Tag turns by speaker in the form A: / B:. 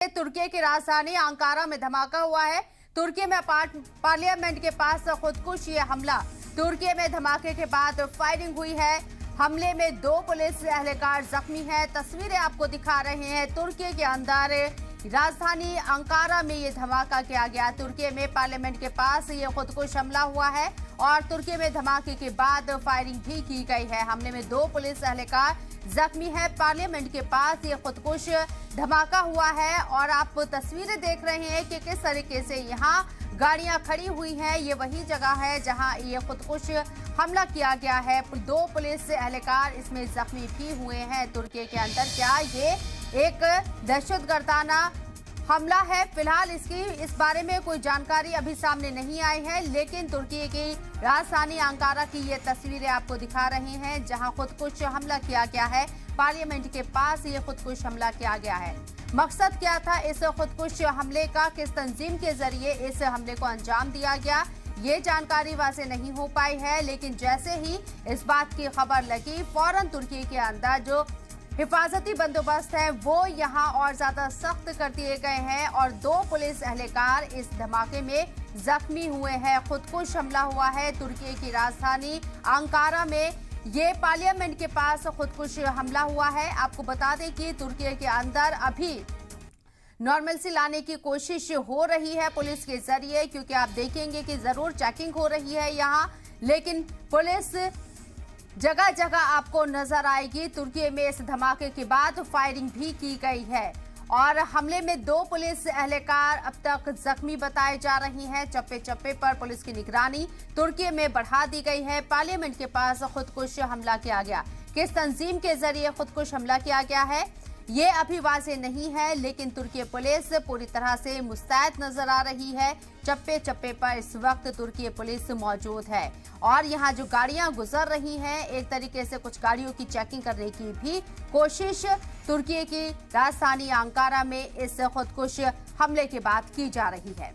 A: तुर्की की राजधानी अंकारा में धमाका हुआ है। तुर्की में पार्लियामेंट के पास खुदकुश ये हमला। तुर्की में धमाके के बाद फायरिंग हुई है। हमले में 2 पुलिस एहलकार जख्मी हैं। तस्वीरें आपको दिखा रहे हैं। तुर्की के अंदर राजधानी अंकारा में ये धमाका किया गया। तुर्की में पार्लियामेंट के पास ये खुदकुश हमला हुआ है और तुर्की में धमाके के बाद फायरिंग भी की गई है। हमले में 2 पुलिस एहलकार जख्मी है। पार्लियामेंट के पास ये खुदकुश धमाका हुआ है और आप तस्वीरें देख रहे हैं कि किस तरीके से यहाँ गाड़ियां खड़ी हुई हैं। ये वही जगह है जहां ये खुदकुश हमला किया गया है। 2 पुलिस एहलकार इसमें जख्मी भी हुए हैं। तुर्की के अंदर क्या ये एक दहशतगर्दाना हमला है? फिलहाल इस बारे में कोई जानकारी अभी सामने नहीं आई है, लेकिन तुर्की की राजधानी अंकारा की ये तस्वीरें आपको दिखा रहे हैं जहां खुदकुश हमला किया गया है। पार्लियामेंट के पास ये खुदकुश हमला किया गया है। मकसद क्या था इस खुदकुश हमले का? किस तंजीम के जरिए इस हमले को अंजाम दिया गया, ये जानकारी वाज़ेह नहीं हो पाई है। लेकिन जैसे ही इस बात की खबर लगी, फौरन तुर्की के अंदर जो हिफाजती बंदोबस्त है वो यहाँ और ज्यादा सख्त कर दिए गए हैं और 2 पुलिस एहलकार इस धमाके में जख्मी हुए हैं। खुदकुश हमला हुआ है तुर्की की राजधानी अंकारा में। ये पार्लियामेंट के पास खुदकुश हमला हुआ है। आपको बता दें कि तुर्की के अंदर अभी नॉर्मलसी लाने की कोशिश हो रही है पुलिस के जरिए, क्योंकि आप देखेंगे कि जरूर चेकिंग हो रही है यहाँ, लेकिन पुलिस जगह जगह आपको नजर आएगी। तुर्की में इस धमाके के बाद फायरिंग भी की गई है और हमले में 2 पुलिस एहलकार अब तक जख्मी बताए जा रही हैं। चप्पे चप्पे पर पुलिस की निगरानी तुर्की में बढ़ा दी गई है। पार्लियामेंट के पास खुदकुश हमला किया गया। किस तंजीम के जरिए खुदकुश हमला किया गया है ये अभी वाज़ेह नहीं है, लेकिन तुर्की पुलिस पूरी तरह से मुस्तैद नजर आ रही है। चप्पे चप्पे पर इस वक्त तुर्की पुलिस मौजूद है और यहाँ जो गाड़ियां गुजर रही हैं, एक तरीके से कुछ गाड़ियों की चेकिंग करने की भी कोशिश तुर्की की राजधानी अंकारा में इस खुदकुश हमले के बाद की जा रही है।